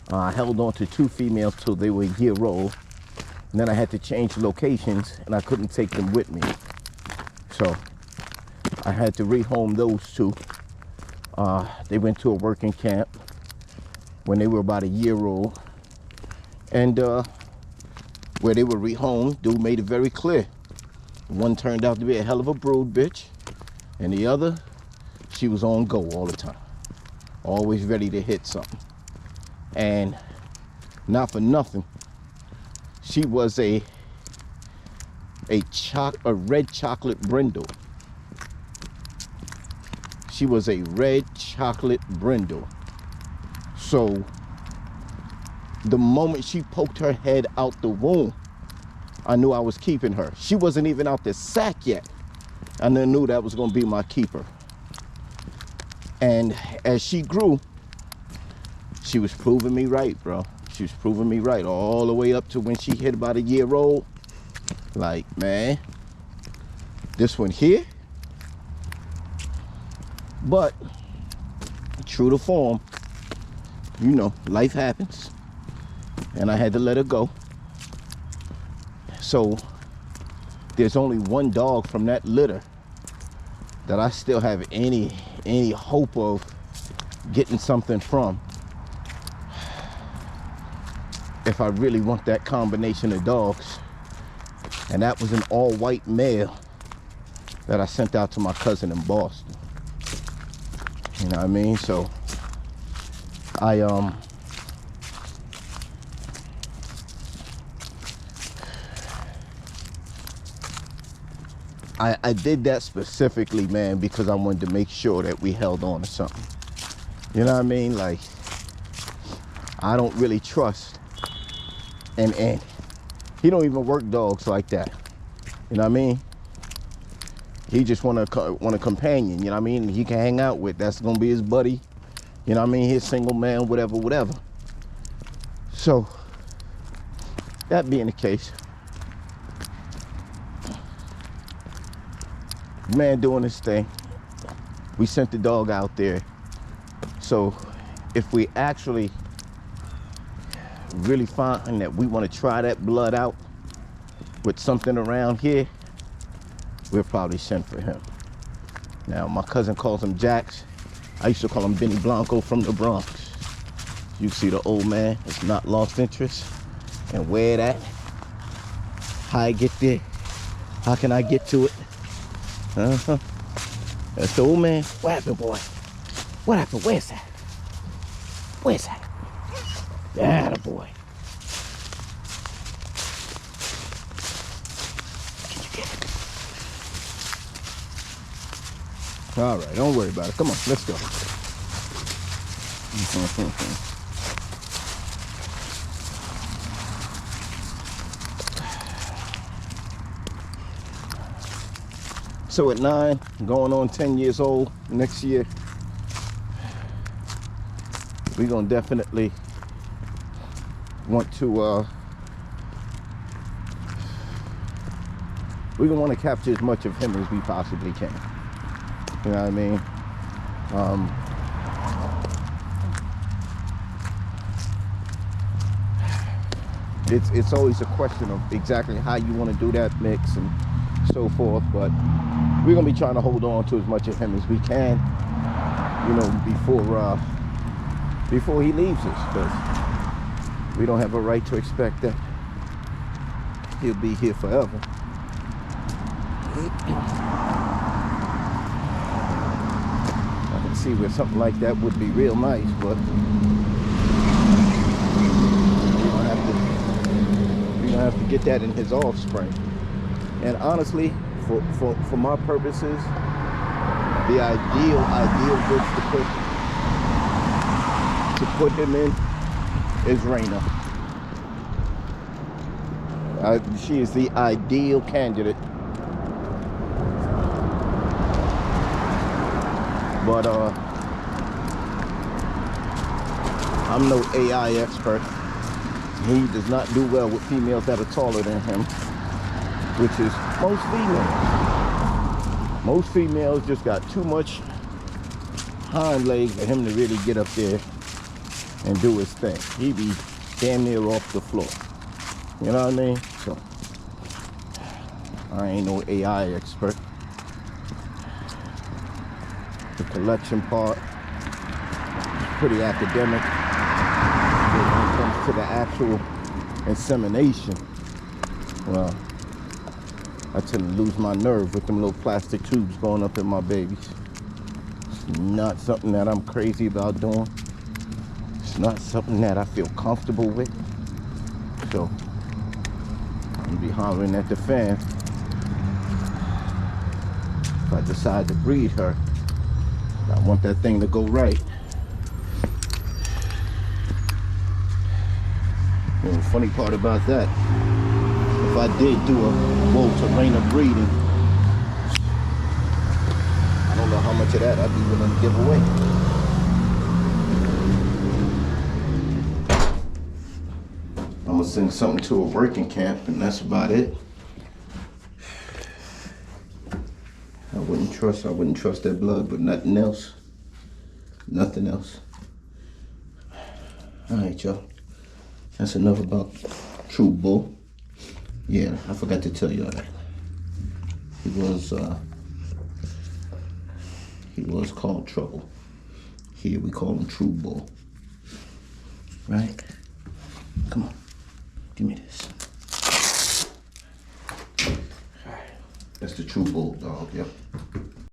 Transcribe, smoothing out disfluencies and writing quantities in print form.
I held on to 2 females till they were a year old. And then I had to change locations and I couldn't take them with me. So I had to rehome those 2. They went to a working camp when they were about a year old. And where they were rehomed, dude made it very clear. One turned out to be a hell of a brood bitch. And the other, she was on go all the time. Always ready to hit something. And not for nothing, she was a red chocolate brindle. She was a red chocolate brindle. So the moment she poked her head out the womb, I knew I was keeping her. She wasn't even out the sack yet. And I knew that was gonna be my keeper. And as she grew, she was proving me right, bro. She was proving me right all the way up to when she hit about a year old. Like, man, this one here. But true to form, you know, life happens. And I had to let her go. So there's only one dog from that litter that I still have any hope of getting something from. If I really want that combination of dogs. And that was an all-white male that I sent out to my cousin in Boston. You know what I mean? So I did that specifically, man, because I wanted to make sure that we held on to something. You know what I mean? Like, I don't really trust. And he don't even work dogs like that. You know what I mean? He just want a companion, you know what I mean? He can hang out with. That's gonna be his buddy. You know what I mean? His single man, whatever. So, that being the case, man doing his thing. We sent the dog out there. So, if we actually really find that we want to try that blood out with something around here, we'll probably send for him. Now, my cousin calls him Jax. I used to call him Benny Blanco from the Bronx. You see the old man has not lost interest. And where that? How I get there? How can I get to it? That's the old man. What happened, boy? What happened? Where's that? Where's that? Atta boy. Can you get it? All right, don't worry about it. Come on, let's go. So at 9, going on 10 years old next year, we're gonna definitely want to we're gonna want to capture as much of him as we possibly can. You know what I mean? It's always a question of exactly how you want to do that mix and so forth, but we're gonna be trying to hold on to as much of him as we can, you know, before he leaves us, because we don't have a right to expect that he'll be here forever. I can see where something like that would be real nice, but we're gonna have to get that in his offspring. And honestly, for my purposes, the ideal goods to put him in is Raina. She is the ideal candidate. But I'm no AI expert. He does not do well with females that are taller than him, which is most females. Most females just got too much hind leg for him to really get up there and do his thing. He be damn near off the floor. You know what I mean? So I ain't no AI expert. The collection part is pretty academic. But when it comes to the actual insemination, well, I tend to lose my nerve with them little plastic tubes going up in my babies. It's not something that I'm crazy about doing. It's not something that I feel comfortable with. So I'm gonna be hollering at the fan if I decide to breed her. I want that thing to go right. And the funny part about that, if I did do a Volterrainer breeding, I don't know how much of that I'd be willing to give away. I'm gonna send something to a working camp, and that's about it. I wouldn't trust that blood, but nothing else. Nothing else. All right, y'all. That's enough about True Bull. Yeah, I forgot to tell y'all that. He was called Trouble. Here we call him True Bull. Right?